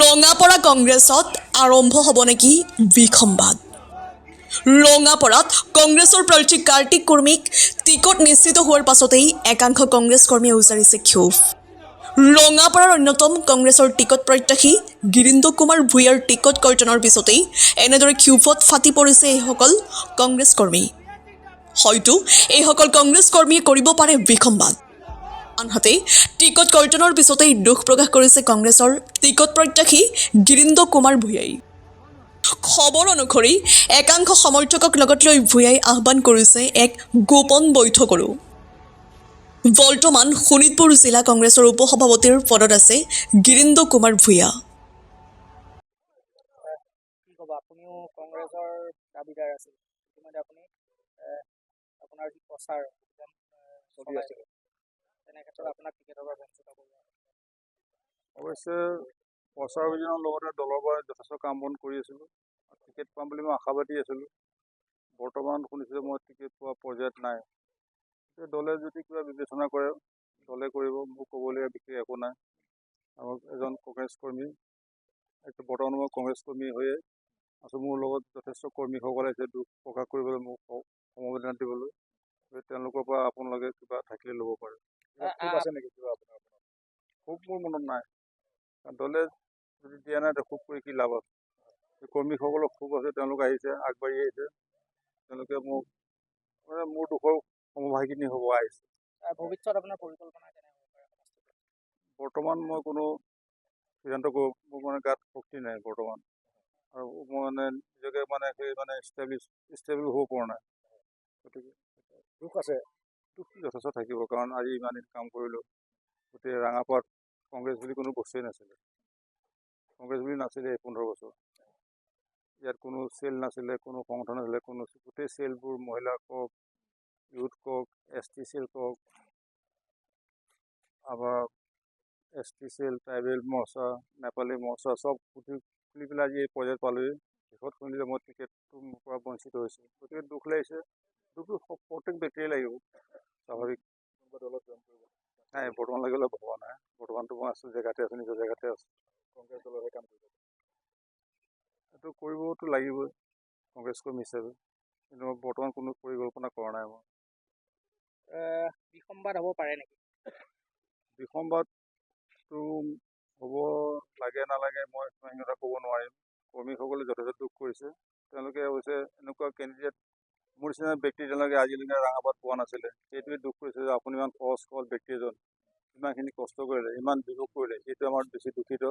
ৰঙাপৰা কংগ্ৰেছত আৰম্ভ হ'ব নেকি বিসম্বাদ। ৰঙাপৰাত কংগ্ৰেছৰ প্ৰাৰ্থী কাৰ্তিক কুৰ্মীক টিকট নিশ্চিত হোৱাৰ পাছতেই একাংশ কংগ্ৰেছ কৰ্মীয়ে উচ্চাৰিছে ক্ষোভ। ৰঙাপৰাৰ অন্যতম কংগ্ৰেছৰ টিকট প্ৰত্যাশী গিৰীন্দ্ৰ কুমাৰ ভূঞাৰ টিকট কৰ্তনৰ পিছতেই এনেদৰে ক্ষোভত ফাটি পৰিছে এইসকল কংগ্ৰেছ কৰ্মী। হয়তো এইসকল কংগ্ৰেছ কৰ্মীয়ে কৰিব পাৰে বিসম্বাদ। আনহাতে টিকট কৰ্তনৰ পিছতেই দুখ প্ৰকাশ কৰিছে কংগ্ৰেছৰ টিকট প্ৰত্যাশী গিৰীন্দ্ৰ কুমাৰ ভূঞাই। খবৰ অনুসৰি একাংশ সমৰ্থকক লগত লৈ ভূঞাই আহ্বান কৰিছে এক গোপন বৈঠকৰো। বৰ্তমান শোণিতপুৰ জিলা কংগ্ৰেছৰ উপসভাপতিৰ পদত আছে গিৰীন্দ্ৰ কুমাৰ ভূঞা। কি ক'ব, আপুনিও কংগ্ৰেছৰ দাবীদাৰ আছিল, ইতিমধ্যে আপুনি আপোনাৰ যি প্ৰচাৰ চলি আছিল, তেনে ক্ষেত্ৰত আপোনাক টিকেটৰ পৰা বঞ্চিত কৰিব। অৱশ্যে প্ৰচাৰ অভিযানৰ লগতে দলৰ পৰা যথেষ্ট কাম বন কৰি আছিলোঁ। টিকেট পাম বুলি মই আশাবাদী আছিলোঁ। বৰ্তমান শুনিছোঁ যে মই টিকেট পোৱা পৰ্যায়ত নাই। দলে যদি কিবা বিবেচনা কৰে দলে কৰিব, মোক ক'বলগীয়া বিশেষ একো নাই। আৰু এজন কংগ্ৰেছ কৰ্মী, বৰ্তমান মই কংগ্ৰেছ কৰ্মী হৈয়ে আছোঁ। মোৰ লগত যথেষ্ট কৰ্মীসকলে আছে, দুখ প্ৰকাশ কৰিবলৈ মোক সমবেদনা দিবলৈ। তেওঁলোকৰ পৰা আপোনালোকে কিবা থাকিলে ল'ব পাৰে। ক্ষোভ আছে নেকি কিবা আপোনাৰ? ক্ষোভ মোৰ মনত নাই। দলে যদি দিয়া নাই ক্ষোভ কৰি কি লাভ আছে? কৰ্মীসকলৰ ক্ষোভ আছে, তেওঁলোক আহিছে, আগবাঢ়ি আহিছে। তেওঁলোকে মোক মোৰ দুখৰ সমভাগিনী হ'ব আহিছে। ভৱিষ্যত আপোনাৰ পৰিকল্পনা কেনে হ'ব পাৰে? বৰ্তমান মই কোনো সিদ্ধান্ত কৰিব, মোৰ মানে গাত শক্তি নাই বৰ্তমান। আৰু মই মানে নিজকে ষ্টেবল হ'ব পৰা নাই। গতিকে দুখ আছে, দুখ যথেষ্ট থাকিব। কাৰণ আজি ইমান দিন কাম কৰিলোঁ। গোটেই ৰঙাপাৰাত কংগ্ৰেছ বুলি কোনো বস্তুৱেই নাছিলে। কংগ্ৰেছ বুলি নাছিলে এই 15 বছৰ। ইয়াত কোনো চেল নাছিলে, কোনো সংগঠন নাছিলে, গোটেই চেলবোৰ মহিলা কওক, ইউথ কওক, ST চেল কওক, আমাৰ ST চেল, ট্ৰাইবেল মৰ্চা, নেপালী মৰ্চা চব খুলি পেলাই আজি এই পৰ্যায়ত পালোঁহি। শেষত শুনিলে মই টিকেটটো মোৰ পৰা বঞ্চিত হৈছোঁ। গতিকে দুখ লাগিছে। দুখটো প্ৰত্যেক ব্যক্তিয়ে লাগিব, স্বাভাৱিক। দলত জইন কৰিব নাই, বৰ্তমানলৈকে ভবা নাই। বৰ্তমানটো মই আছোঁ জেগাতে আছোঁ, নিজৰ জেগাতে আছোঁ। কংগ্ৰেছ দলৰহে কাম কৰিব, এইটো কৰিবতো লাগিবই কংগ্ৰেছ কৰ্মী হিচাপে। কিন্তু মই বৰ্তমান কোনো পৰিকল্পনা কৰা নাই। মই বিসম্বাদ হ'ব পাৰে নেকি? বিসম্বাদটো হ'ব লাগে নালাগে মই সিমান কথা ক'ব নোৱাৰিম। কৰ্মীসকলে যথেষ্ট দুখ কৰিছে। তেওঁলোকে অৱশ্যে এনেকুৱা কেণ্ডিডেট মোৰ নিচিনা ব্যক্তি তেওঁলোকে আজিলৈকে ৰঙাপাৰাত পোৱা নাছিলে। সেইটোৱে দুখ কৰিছে যে আপুনি ইমান সহজ ব্যক্তি এজন ইমানখিনি কষ্ট কৰিলে, ইমান বিভোগ কৰিলে, সেইটো আমাৰ বেছি দুখিত।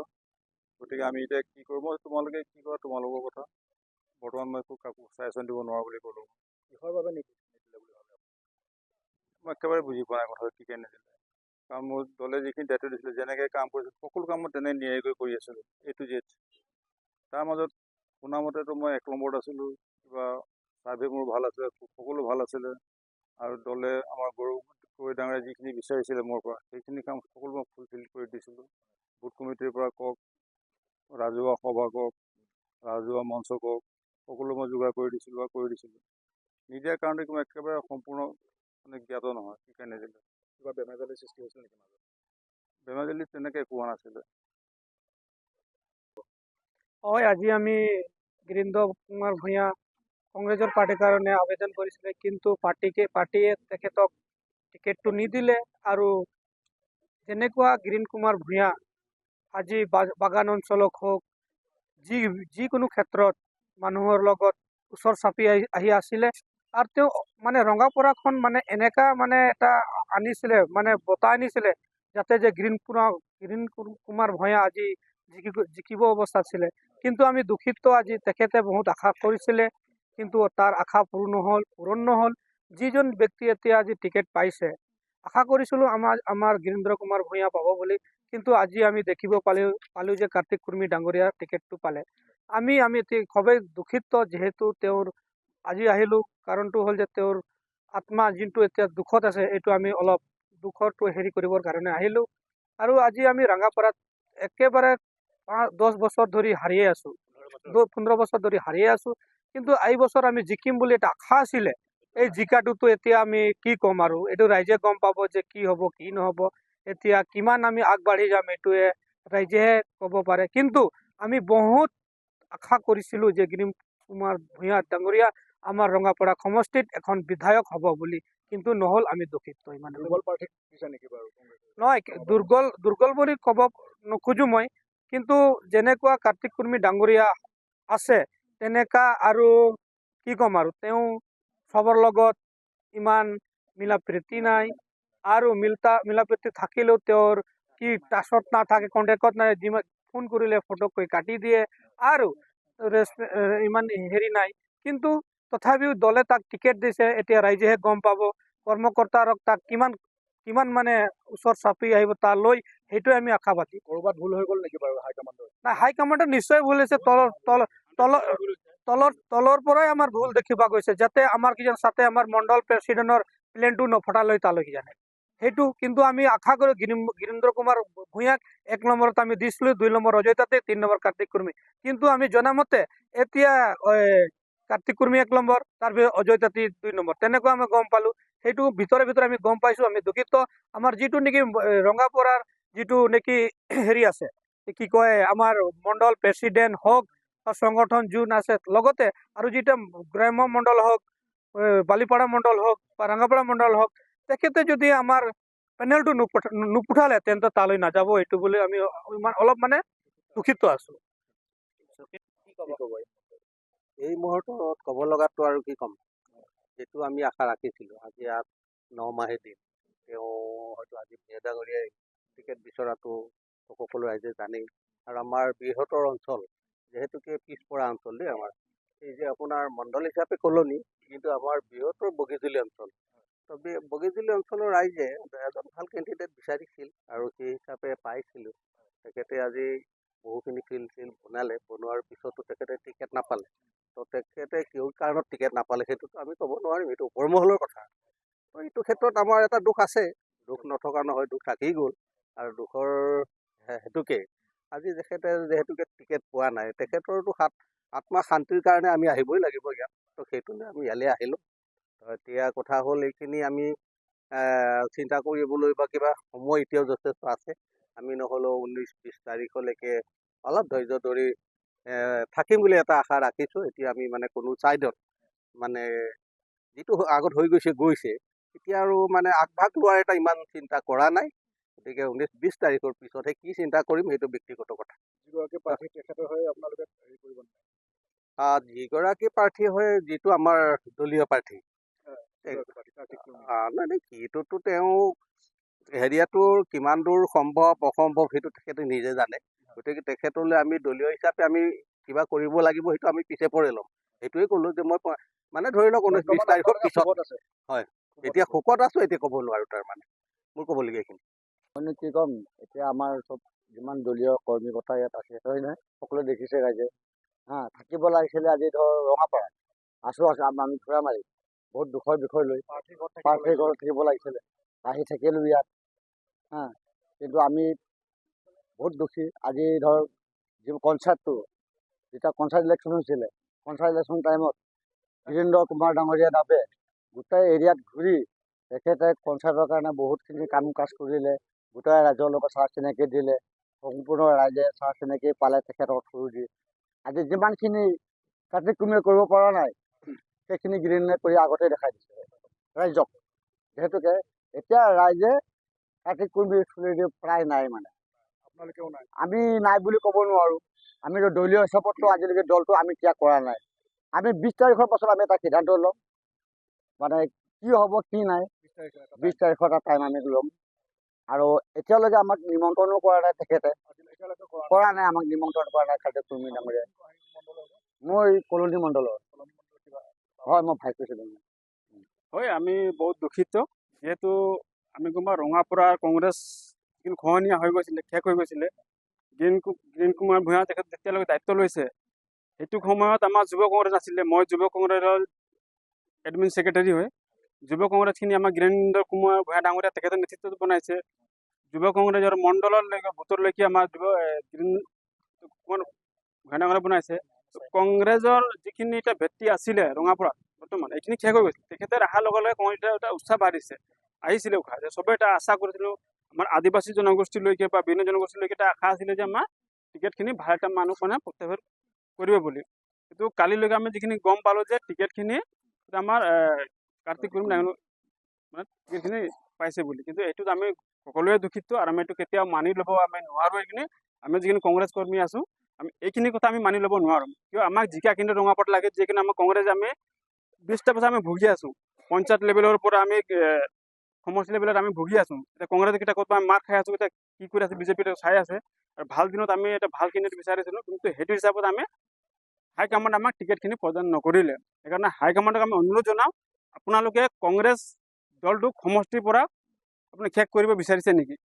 গতিকে আমি এতিয়া কি কৰোঁ, মই তোমালোকে কি কৰা তোমালোকৰ কথা। বৰ্তমান মই একো কাকো ছাজেশ্যন দিব নোৱাৰোঁ বুলি ক'লোঁ। কিহৰ বাবে নিদিলে বুলি ভাবে? মই একেবাৰে বুজি পোৱা নাই কথাটো কি কাৰণে নিদিলে। কাৰণ মোৰ দলে যিখিনি দায়িত্ব দিছিলে, যেনেকৈ কাম কৰিছিল সকলো কাম মই তেনে নিয়াৰিকৈ কৰি আছিলোঁ, A to Z। তাৰ মাজত শুনামতেতো মই 1 নম্বৰত আছিলোঁ, কিবা ছাৰ্ভে মোৰ ভাল আছিলে, সকলো ভাল আছিলে। আৰু দলে আমাৰ গৌৰৱ ডাঙৰে যিখিনি বিচাৰিছিলে মোৰ পৰা, সেইখিনি কাম সকলো মই ফুলফিল কৰি দিছিলোঁ। বুথ কমিটিৰ পৰা কওক, ৰাজহুৱা সভা কওক, ৰাজহুৱা মঞ্চ কওক, সকলো মই যোগাৰ কৰি দিছিলোঁ বা কৰি দিছিলোঁ। নিদিয়াৰ কাৰণটো মই একেবাৰে সম্পূৰ্ণ জ্ঞাত নহয় কি কাৰণে নিদিলে। কিবা বেমেজালিৰ সৃষ্টি হৈছিল নেকি মাজত? বেমেজালি তেনেকৈ একো হোৱা নাছিলে। হয়, আজি আমি গিৰীন্দ্ৰ কুমাৰ ভূঞা কংগ্ৰেছৰ পাৰ্টিৰ কাৰণে আবেদন কৰিছিলে, কিন্তু পাৰ্টিয়ে তেখেতক টিকেটটো নিদিলে। আৰু যেনেকুৱা গিৰীন্দ্ৰ কুমাৰ ভূঞা আজি বাগান অঞ্চলক হওক, যিকোনো ক্ষেত্ৰত মানুহৰ লগত ওচৰ চাপি আহি আছিলে। আৰু তেওঁ মানে ৰঙাপৰাখন মানে এনেকা মানে এটা আনিছিলে, মানে বঁটা আনিছিলে, যাতে যে গিৰীন্দ্ৰ কুমাৰ ভূঞা আজি জিকিব অৱস্থাত আছিলে। কিন্তু আমি দুখিত, আজি তেখেতে বহুত আশা কৰিছিলে, কিন্তু তাৰ আশা পূৰণ নহ'ল। যিজন ব্যক্তি এতিয়া আজি টিকেট পাইছে, আশা কৰিছিলোঁ আমাৰ গিৰীন্দ্ৰ কুমাৰ ভূঞা পাব বুলি। কিন্তু আজি আমি দেখিব পালোঁ যে কাৰ্তিক কুৰ্মী ডাঙৰীয়া টিকেটটো পালে। আমি খুবেই দুখিত। যিহেতু তেওঁৰ আজি আহিলোঁ, কাৰণটো হ'ল যে তেওঁৰ আত্মা যোনটো এতিয়া দুখত আছে, এইটো আমি অলপ দুখৰটো হেৰি কৰিবৰ কাৰণে আহিলোঁ। আৰু আজি আমি ৰঙাপাৰাত একেবাৰে 10 বছৰ ধৰি হাৰিয়ে আছোঁ, 15 বছৰ ধৰি হাৰিয়ে আছোঁ। কিন্তু এই বছৰ আমি জিকিম বুলি এটা আশা আছিলে। এই জিকাটোতো এতিয়া আমি কি ক'ম, আৰু এইটো ৰাইজে গম পাব যে কি হ'ব কি নহ'ব। এতিয়া কিমান আমি আগবাঢ়ি যাম, এইটোৱে ৰাইজেহে ক'ব পাৰে। কিন্তু আমি বহুত আশা কৰিছিলোঁ যে গিৰীশ কুমাৰ ভূঞা ডাঙৰীয়া আমাৰ ৰঙাপাৰা সমষ্টিত এখন বিধায়ক হ'ব বুলি, কিন্তু নহ'ল। আমি দুখিত ইমান। দুৰ্বল প্ৰাৰ্থীক দিছে নেকি বাৰু নহয়, দুৰ্বল বুলি ক'ব নোখোজো মই, কিন্তু যেনেকুৱা কাৰ্তিক কুৰ্মী ডাঙৰীয়া আছে তেনেকা আৰু কি ক'ম আৰু, তেওঁ চবৰ লগত ইমান মিলা প্ৰীতি নাই, আৰু মিলা প্ৰীতি থাকিলেও তেওঁৰ কি টাচত নাথাকে, কণ্টেক্টত নাই, যিমান ফোন কৰিলে ফটককৈ কাটি দিয়ে, আৰু ইমান হেৰি নাই। কিন্তু তথাপিও দলে তাক টিকেট দিছে, এতিয়া ৰাইজেহে গম পাব কৰ্মকৰ্তাৰক তাক কিমান মানে ওচৰ চাপি আহিব তালৈ, সেইটোৱে আমি আশাবাদী। ক'ৰবাত ভুল হৈ গ'ল নেকি বাৰু হাইকমাণ্ডৰ? নাই, হাইকমাণ্ডৰ নিশ্চয় ভুল হৈছে। তলৰ পৰাই আমাৰ ভুল দেখিবা গৈছে, যাতে আমাৰ কিজান যাতে আমাৰ মণ্ডল প্ৰেচিডেণ্টৰ প্লেনটো নফটালৈ তালৈ কিজানে, সেইটো কিন্তু আমি আশা কৰোঁ। গিৰীন্দ্ৰ কুমাৰ ভূঞাক 1 নম্বৰত আমি দিছিলোঁ, 2 নম্বৰ অজয় তাঁতী, 3 নম্বৰ কাৰ্তিক কুৰ্মী। কিন্তু আমি জনামতে এতিয়া কাৰ্তিক কুৰ্মী 1 নম্বৰ, তাৰপিছত অজয় তাঁতী 2 নম্বৰ, তেনেকুৱা আমি গম পালোঁ। সেইটো ভিতৰে আমি গম পাইছোঁ। আমি দুখিত। আমাৰ যিটো নেকি ৰঙাপাৰাৰ যিটো নেকি হেৰি আছে, কি কয়, আমাৰ মণ্ডল প্ৰেচিডেণ্ট হওক বা সংগঠন যোন আছে, লগতে আৰু যিটো গ্ৰাম্য মণ্ডল হওক, বালিপাৰা মণ্ডল হওক বা ৰঙাপাৰা মণ্ডল হওক, তেখেতে যদি আমাৰ পেনেলটো নুপঠালে তেন্তে তালৈ নাযাব, এইটো বুলি আমি অলপ মানে দুখিত আছোঁ। এই মুহূৰ্তত ক'ব লগাটো আৰু কি ক'ম, যিটো আমি আশা ৰাখিছিলোঁ, আজি 8-9 মাহে দিন তেওঁ হয়তো আজি ভূঞা ডাঙৰীয়াই টিকেট বিচৰাটো সকলো ৰাইজে জানেই। আৰু আমাৰ বৃহত্তৰ অঞ্চল, যিহেতুকে পিছপৰা অঞ্চল দেই আমাৰ, এই যে আপোনাৰ মণ্ডল হিচাপে কলনি, কিন্তু আমাৰ বৃহত্তৰ বগীজুলি অঞ্চল। তো বগীজুলি অঞ্চলৰ ৰাইজে এজন ভাল কেণ্ডিডেট বিচাৰিছিল, আৰু সেই হিচাপে পাইছিলোঁ। তেখেতে আজি বহুখিনি ফিল্ড বনালে, বনোৱাৰ পিছতো তেখেতে টিকেট নাপালে। তো তেখেতে কিয় কাৰণত টিকেট নাপালে সেইটোতো আমি ক'ব নোৱাৰিম, এইটো ওপৰ মহলৰ কথা। তো এইটো ক্ষেত্ৰত আমাৰ এটা দুখ আছে, দুখ নথকা নহয়, দুখ থাকি গ'ল। আৰু দুখৰ হেতুকে আজি যিহেতুকে টিকেট পোৱা নাই, তেখেতৰতো আত্মা শান্তিৰ কাৰণে আমি আহিবই লাগিব ইয়াত। তো সেইটোলৈ আমি ইয়ালৈ আহিলোঁ। তো এতিয়া কথা হ'ল, এইখিনি আমি চিন্তা কৰিবলৈ বা কিবা সময় এতিয়াও যথেষ্ট আছে। আমি নহ'লেও 19-20 তাৰিখলৈকে অলপ ধৈৰ্য ধৰি থাকিম বুলি এটা আশা ৰাখিছোঁ। এতিয়া আমি মানে কোনো ছাইডত মানে যিটো আগত হৈ গৈছে, এতিয়া আৰু মানে আগভাগ লোৱাৰ এটা ইমান চিন্তা কৰা নাই। গতিকে 19-20 তাৰিখৰ পিছতহে কি চিন্তা কৰিম, সেইটো ব্যক্তিগত কথা। যিগৰাকী প্ৰাৰ্থী তেখেতৰ হৈ আপোনালোকে হেৰি কৰিব নেকি? যিগৰাকী প্ৰাৰ্থী হয়, যিটো আমাৰ দলীয় প্ৰাৰ্থী, নাই সেইটোতো তেওঁ হেৰিয়াটোৰ কিমান দূৰ সম্ভৱ অসম্ভৱ সেইটো তেখেতে নিজে জানে। গতিকে তেখেতলৈ আমি দলীয় হিচাপে আমি কিবা কৰিব লাগিব, সেইটো আমি পিছে পৰে ল'ম। সেইটোৱে ক'লোঁ যে মই মানে ধৰি লওক 19-20 তাৰিখৰ পিছত। হয়, এতিয়া শোকত আছোঁ, এতিয়া ক'ব নোৱাৰোঁ। তাৰমানে মোৰ ক'বলগীয়া এইখিনি। মানে কি ক'ম, এতিয়া আমাৰ চব যিমান দলীয় কৰ্মীকৰ্তা ইয়াত আছে, হয় নহয়, সকলোৱে দেখিছে ৰাইজে। থাকিব লাগিছিলে আজি ধৰ ৰঙাপাৰাত, আছোঁ আমি ঘূৰা মাৰি বহুত দুখৰ বিষয় লৈ প্ৰাৰ্থীৰ ঘৰত থাকিব লাগিছিলে, আহি থাকিলোঁ ইয়াত। কিন্তু আমি বহুত দুখী। আজি ধৰ যি পঞ্চায়তটো, যেতিয়া পঞ্চায়ত ইলেকশ্যন হৈছিলে, পঞ্চায়ত ইলেকশ্যন টাইমত গিৰীন্দ্ৰ কুমাৰ ডাঙৰীয়া ডাবে গোটেই এৰিয়াত ঘূৰি তেখেতে পঞ্চায়তৰ কাৰণে বহুতখিনি কাম কাজ কৰিলে, গোটেই ৰাইজৰ লগত চাহ চিনাকি দিলে, সম্পূৰ্ণ ৰাইজে চাহ চিনাকি পালে তেখেতৰ থ্ৰু দি। আজি যিমানখিনি কাৰ্তিক কুৰ্মীয়ে কৰিব পৰা নাই, সেইখিনি গিৰীন্দ্ৰই কৰি আগতে দেখাই দিছে ৰাইজক। যিহেতুকে এতিয়া ৰাইজে কাৰ্তিক কুৰ্মীৰ থ্ৰুৱেদি প্ৰায় নাই, মানে আপোনালোকেও নাই? আমি নাই বুলি ক'ব নোৱাৰোঁ। আমিতো দলীয় হিচাপততো আজিলৈকে দলটো আমি ত্যাগ কৰা নাই। আমি 20 তাৰিখৰ পাছত আমি এটা সিদ্ধান্ত ল'ম, মানে কি হ'ব কি নাই। 20 তাৰিখৰ এটা টাইম আমি ল'ম। আৰু এতিয়ালৈকে আমাক নিমন্ত্ৰণো কৰা নাই তেখেতে, কৰা নাই, আমাক নিমন্ত্ৰণ কৰা নাই কাৰ্তিক কুৰ্মী ডাঙৰীয়াই। মই কলনী মণ্ডলৰ হয়, মই ভাইচ প্ৰেচিডেণ্ট। হয়, আমি বহুত দুখিত। যিহেতু আমি গম পাওঁ ৰঙাপাৰাৰ কংগ্ৰেছ যিখিনি খহনীয়া হৈ গৈছিলে, শেষ হৈ গৈছিলে, গিৰীশ কুমাৰ ভূঞা তেখেত যেতিয়ালৈকে দায়িত্ব লৈছে, সেইটো সময়ত আমাৰ যুৱ কংগ্ৰেছ আছিলে। মই যুৱ কংগ্ৰেছৰ এডমিন ছেক্ৰেটাৰী হয়। যুৱ কংগ্ৰেছখিনি আমাৰ গিৰীন্দ্ৰ কুমাৰ ভূঞা ডাঙৰীয়া তেখেতৰ নেতৃত্বত বনাইছে। যুৱ কংগ্ৰেছৰ মণ্ডললৈকে ভোটৰলৈকে আমাৰ গিৰীন্দ্ৰ কুমাৰ ভূঞা ডাঙৰীয়া বনাইছে। কংগ্ৰেছৰ যিখিনি এটা ভেটি আছিলে ৰঙাপাৰাত, বৰ্তমান এইখিনি শেষ হৈ গৈছে। তেখেতে অহাৰ লগে লগে কংগ্ৰেছৰ এটা উৎসাহ বাঢ়িছে, আহিছিলে উশাহ। চবেই এটা আশা কৰিছিলোঁ আমাৰ আদিবাসী জনগোষ্ঠীলৈকে বা বিভিন্ন জনগোষ্ঠীলৈকে এটা আশা আছিলে যে আমাৰ টিকেটখিনি ভাল এটা মানুহ মানে প্ৰত্যাহাৰ কৰিব বুলি। কিন্তু কালিলৈকে আমি যিখিনি গম পালোঁ যে টিকেটখিনি আমাৰ কাৰ্তিক কুৰুম ডাঙৰ মানে টিকেটখিনি পাইছে বুলি। কিন্তু এইটোত আমি সকলোৱে দুখিত আৰু আমি এইটো কেতিয়াও মানি ল'ব আমি নোৱাৰোঁ। এইখিনি আমি যিখিনি কংগ্ৰেছ কৰ্মী আছোঁ আমি এইখিনি কথা আমি মানি ল'ব নোৱাৰোঁ। কিয় আমাক জিকা কিন্তু ৰঙাপাত লাগে, যিখিনি আমাৰ কংগ্ৰেছ আমি 20টা বছৰ আমি ভুগি আছোঁ। পঞ্চায়ত লেভেলৰ পৰা আমি সমষ্টি লেভেলত আমি ভুগি আছোঁ। এতিয়া কংগ্ৰেছ কেইটা ক'তবা মাৰ খাই আছোঁ, এতিয়া কি কৰি আছে বিজেপিটো চাই আছে। আৰু ভাল দিনত আমি এটা ভাল কেণ্ডিডেট বিচাৰিছিলোঁ, কিন্তু সেইটো হিচাপত আমি হাইকমাণ্ড আমাক টিকেটখিনি প্ৰদান নকৰিলে। সেইকাৰণে হাইকমাণ্ডক আমি অনুৰোধ জনাওঁ, আপোনালোকে কংগ্ৰেছ দলটোক সমষ্টিৰ পৰা আপুনি শেষ কৰিব বিচাৰিছে নেকি?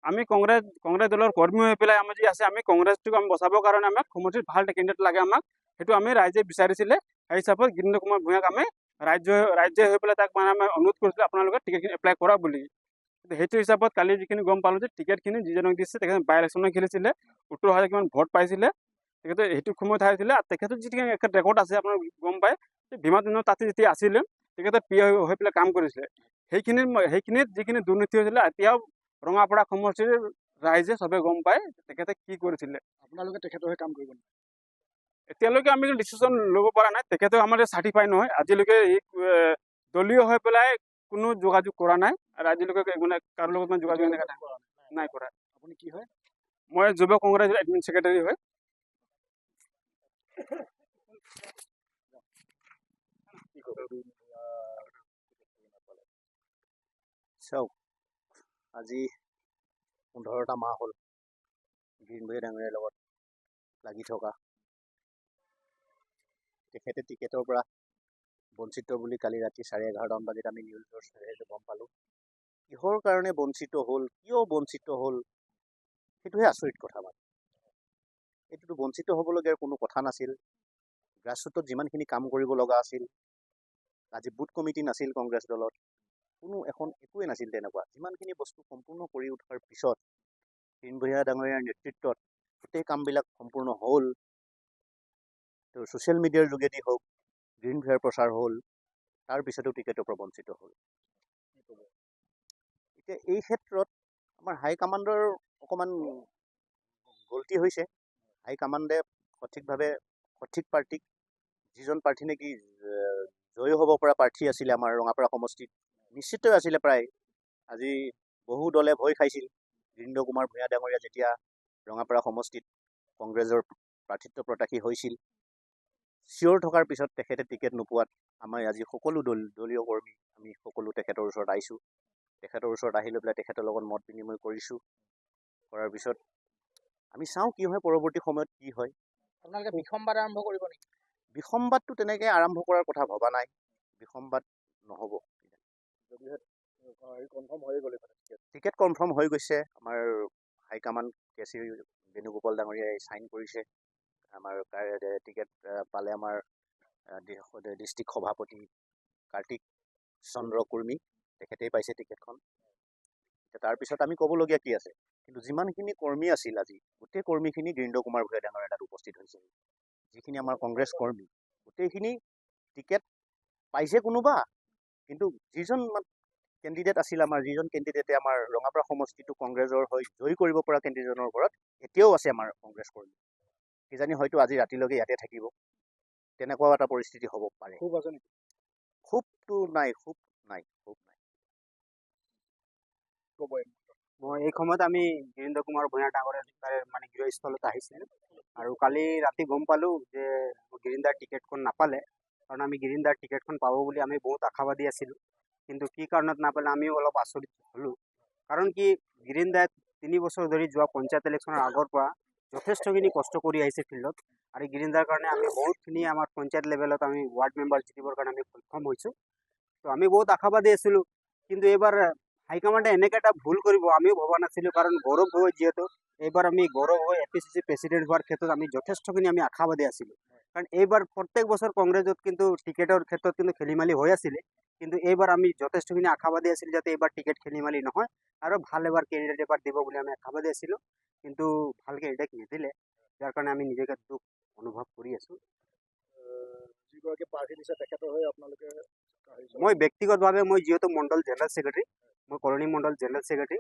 আমি কংগ্ৰেছ দলৰ কৰ্মী হৈ পেলাই আমি যি আছে আমি কংগ্ৰেছটোক আমি বচাবৰ কাৰণে আমাক সমষ্টিত ভাল এটা কেণ্ডিডেট লাগে আমাক। সেইটো আমি ৰাইজে বিচাৰিছিলে। সেই হিচাপত গিৰীন্দ্ৰ কুমাৰ ভূঞাক আমি ৰাজ্য হৈ পেলাই তাক মানে আমি অনুৰোধ কৰিছিলোঁ আপোনালোকে টিকেটখিনি এপ্লাই কৰা বুলি। কিন্তু সেইটো হিচাপত কালি যিখিনি গম পালোঁ যে টিকেটখিনি যিজনক দিছে তেখেতে বাই ইলেকশ্যনত খেলিছিলে, 70,000 কিমান ভোট পাইছিলে। তেখেতে সেইটো সময়ত হাৰিছিলে। আৰু তেখেতৰ যিটো ৰেকৰ্ড আছে আপোনাৰ গম পায়, ভীমা তাতে যেতিয়া আছিলে তেখেতে পি হৈ পেলাই কাম কৰিছিলে। সেইখিনিত যিখিনি দুৰ্নীতি হৈছিলে এতিয়াও ৰঙাপাৰা সমষ্টিৰ ৰাইজে চবে গম পায় তেখেতে কি কৰিছিলে। আপোনালোকে তেখেতৰ হৈ কাম কৰিব নেকি? এতিয়ালৈকে আমি ডিচিশ্যন ল'ব পৰা নাই। তেখেতেও আমাৰ চাৰ্টিফাই নহয়। আজিলৈকে দলীয় হৈ পেলাই কোনো যোগাযোগ কৰা নাই। আৰু আজিলৈকে মানে কাৰো লগত মানে যোগাযোগ এনেকৈ নাই কৰা। আপুনি কি হয়? মই যুৱ কংগ্ৰেছৰ এডমিন ছেক্ৰেটাৰী হয়। চাওক, আজি 15টা মাহ হ'ল গিৰীন্দ্ৰ ডাঙৰীয়াৰ লগত লাগি থকা। তেখেতে টিকেটৰ পৰা বঞ্চিত বুলি কালি ৰাতি 11:30মান বজাত আমি নিউজৰ জৰিয়তে গম পালোঁ। কিহৰ কাৰণে বঞ্চিত হ'ল, কিয় বঞ্চিত হ'ল, সেইটোহে আচৰিত কথা। মানে এইটোতো বঞ্চিত হ'বলগীয়া কোনো কথা নাছিল। গ্ৰাছৰুটত যিমানখিনি কাম কৰিব লগা আছিল, আজি বুথ কমিটি নাছিল কংগ্ৰেছ দলত, একোৱে নাছিল তেনেকুৱা। যিমানখিনি বস্তু সম্পূৰ্ণ কৰি উঠাৰ পিছত গিৰীন্দ্ৰ ভূঞা ডাঙৰীয়াৰ নেতৃত্বত গোটেই কামবিলাক সম্পূৰ্ণ হ'ল। তো ছ'চিয়েল মিডিয়াৰ যোগেদি হওক, গ্ৰীণ ভূঞাৰ প্ৰচাৰ হ'ল, তাৰপিছতো টিকেটৰ পৰা বঞ্চিত হ'ল। এতিয়া এই ক্ষেত্ৰত আমাৰ হাইকমাণ্ডৰ অকণমান গলতি হৈছে। হাইকমাণ্ডে সঠিকভাৱে সঠিক প্ৰাৰ্থীক, যিজন প্ৰাৰ্থী নেকি জয়ী হ'ব পৰা প্ৰাৰ্থী আছিলে আমাৰ ৰঙাপাৰা সমষ্টিত, নিশ্চিতই আছিলে প্ৰায়। আজি বহু দলে ভয় খাইছিল গিৰীন্দ্ৰ কুমাৰ ভূঞা ডাঙৰীয়া যেতিয়া ৰঙাপাৰা সমষ্টিত কংগ্ৰেছৰ প্ৰাৰ্থিত্ব প্ৰত্যাশী হৈছিল। চিঞৰ থকাৰ পিছত তেখেতে টিকেট নোপোৱাত আমাৰ আজি সকলো দলীয় কৰ্মী আমি সকলো তেখেতৰ ওচৰত আহিছোঁ। তেখেতৰ ওচৰত আহি লৈ পেলাই তেখেতৰ লগত মত বিনিময় কৰিছোঁ। কৰাৰ পিছত আমি চাওঁ কি হয়, পৰৱৰ্তী সময়ত কি হয়। আপোনালোকে বিসম্বাদ আৰম্ভ কৰিব নেকি? বিসম্বাদটো তেনেকৈ আৰম্ভ কৰাৰ কথা ভবা নাই। বিসম্বাদ নহ'ব। টিকেট কনফাৰ্ম হৈ গৈছে। আমাৰ হাইকমাণ্ড কেচি বেণুগোপাল ডাঙৰীয়াই চাইন কৰিছে। আমাৰ টিকেট পালে আমাৰ ডিষ্ট্ৰিক্ট সভাপতি কাৰ্তিক চন্দ্ৰ কুৰ্মী, তেখেতেই পাইছে টিকেটখন। তাৰপিছত আমি ক'বলগীয়া কি আছে, কিন্তু যিমানখিনি কৰ্মী আছিল আজি গোটেই কৰ্মীখিনি গিৰীন্দ্ৰ কুমাৰ ভূঞা ডাঙৰীয়াৰ তাত উপস্থিত হৈছে। যিখিনি আমাৰ কংগ্ৰেছ কৰ্মী গোটেইখিনি টিকেট পাইছে কোনোবা, কিন্তু যিজন কেণ্ডিডেট আছিল, আমাৰ যিজন কেণ্ডিডেটে আমাৰ ৰঙাপাৰা সমষ্টিটো কংগ্ৰেছৰ হৈ জয়ী কৰিব পৰা কেণ্ডিডেটৰ ওপৰত এতিয়াও আছে আমাৰ কংগ্ৰেছ কৰ্মী। কিজানি হয়তো আজি ৰাতিলৈকে ইয়াতে থাকিব, তেনেকুৱাও এটা পৰিস্থিতি হ'ব পাৰে। খুব আছে নেকি? খুবটো নাই, খুব নাই। মই এই সময়ত আমি গিৰীন্দ্ৰ কুমাৰ ভূঞা ডাঙৰীয়াৰ মানে গৃহস্থলত আহিছিলোঁ। আৰু কালি ৰাতি গম পালোঁ যে গিৰীন্দাৰ টিকেটখন নাপালে। কাৰণ আমি গিৰীন্দাৰ টিকেটখন পাব বুলি আমি বহুত আশাবাদী আছিলোঁ। কিন্তু কি কাৰণত নাপালে আমিও অলপ আচৰিত হ'লোঁ। কাৰণ কি, গিৰীন্দাই 3 বছৰ ধৰি যোৱা পঞ্চায়ত ইলেকশ্যনৰ আগৰ পৰা যথেষ্টখিনি কষ্ট কৰি আহিছে ফিল্ডত। আৰু গিৰীন্দাৰ কাৰণে আমি বহুতখিনি আমাৰ পঞ্চায়ত লেভেলত আমি ৱাৰ্ড মেম্বাৰ জিতিবৰ কাৰণে আমি সক্ষম হৈছোঁ। তো আমি বহুত আশাবাদী আছিলোঁ। কিন্তু এইবাৰ হাইকমাণ্ডে এনেকৈ এটা ভুল কৰিব আমিও ভবা নাছিলোঁ। কাৰণ গৌৰৱ গগৈ যিহেতু এইবাৰ আমি গৌৰৱ গগৈ APCC প্ৰেচিডেণ্ট হোৱাৰ ক্ষেত্ৰত আমি যথেষ্টখিনি আমি আশাবাদী আছিলোঁ। কাৰণ এইবাৰ প্ৰত্যেক বছৰ কংগ্ৰেছত কিন্তু টিকেটৰ ক্ষেত্ৰত কিন্তু খেলি মেলি হৈ আছিলে। কিন্তু এইবাৰ আমি যথেষ্টখিনি আশাবাদী আছিলোঁ যাতে এইবাৰ টিকেট খেলি মেলি নহয় আৰু ভাল এবাৰ কেণ্ডিডেট এবাৰ দিব বুলি আমি আশাবাদী আছিলোঁ। কিন্তু ভাল কেণ্ডিডেট নিদিলে, যাৰ কাৰণে আমি নিজকে দুখ অনুভৱ কৰি আছোঁ। যিগৰাকী প্ৰাৰ্থী দিছে তেখেতৰ হৈ আপোনালোকে মই ব্যক্তিগতভাৱে মই যিহেতু মণ্ডল জেনেৰেল ছেক্ৰেটাৰী, মই কলনী মণ্ডল জেনেৰেল ছেক্ৰেটাৰী,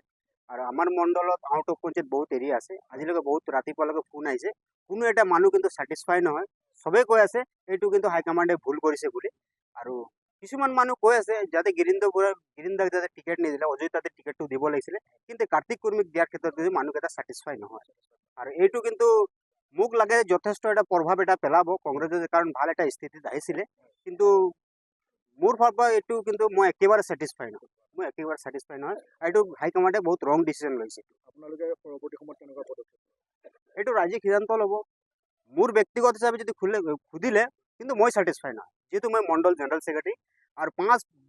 আৰু আমাৰ মণ্ডলত আউট অফ পঞ্চায়ত বহুত এৰিয়া আছে আজিলৈকে বহুত ৰাতিপুৱালৈকে ফোন আহিছে কোনো এটা মানুহ কিন্তু ছেটিছফাই নহয় চবেই কৈ আছে এইটো কিন্তু হাইকমাণ্ডে ভুল কৰিছে বুলি আৰু কিছুমান মানুহ কৈ আছে যাতে গিৰিন্দাক যাতে টিকেট নিদিলে অযোধ্যাতে টিকেটটো দিব লাগিছিলে কিন্তু কাৰ্তিক কুৰ্মীক দিয়াৰ ক্ষেত্ৰত কিন্তু মানুহকেইটা ছেটিছফাই নহয় আৰু এইটো কিন্তু মোক লাগে যথেষ্ট এটা প্ৰভাৱ এটা পেলাব কংগ্ৰেছে কাৰণ ভাল এটা স্থিতিত আহিছিলে কিন্তু মোৰ ফালৰ পৰা এইটো কিন্তু মই একেবাৰে ছেটিছফাই নহয় আৰু এইটো হাইকমাণ্ডে বহুত ৰং ডিচিশ্যন লৈছে আপোনালোকে পৰৱৰ্তী সময়ত কেনেকুৱা পদক্ষেপ এইটো ৰাজ্যিক সিদ্ধান্ত ল'ব মোৰ ব্যক্তিগত হিচাপে যদি সুধিলে কিন্তু মই ছেটিছফাই নহয় যিহেতু মই মণ্ডল জেনেৰেল ছেক্ৰেটাৰী আৰু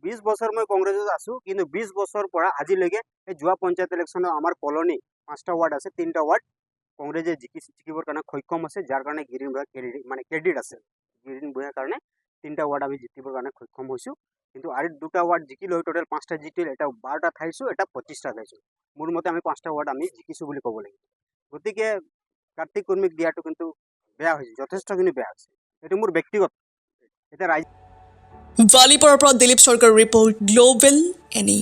20 বছৰ মই কংগ্ৰেছত আছো কিন্তু 20 বছৰ পৰা আজিলৈকে এই যোৱা পঞ্চায়ত ইলেকশ্যনত আমাৰ কলনী 5টা ৱাৰ্ড আছে 3টা ৱাৰ্ড কংগ্ৰেছে জিকিবৰ কাৰণে সক্ষম আছে যাৰ কাৰণে গিৰিন ভূঞা মানে ক্ৰেডিট আছে গিৰিন ভূঞাৰ কাৰণে 3টা ৱাৰ্ড আমি জিকিবৰ কাৰণে সক্ষম হৈছোঁ কিন্তু আৰু 2টা ৱাৰ্ড জিকিলো টোটেল 5টা জিকিল এটা 12টা ঠাইছোঁ এটা 25টা ঠাইছোঁ মোৰ মতে আমি 5টা ৱাৰ্ড আমি জিকিছোঁ বুলি ক'ব লাগিব গতিকে কাৰ্তিক কুৰ্মীক দিয়াটো কিন্তু বেয়া হৈছে যথেষ্টখিনি বেয়া হৈছে এইটো মোৰ ব্যক্তিগত এতিয়া বালিপাৰাৰ পৰা দিলীপ চৰকাৰ ৰিপৰ্ট গ্লোবেল এনি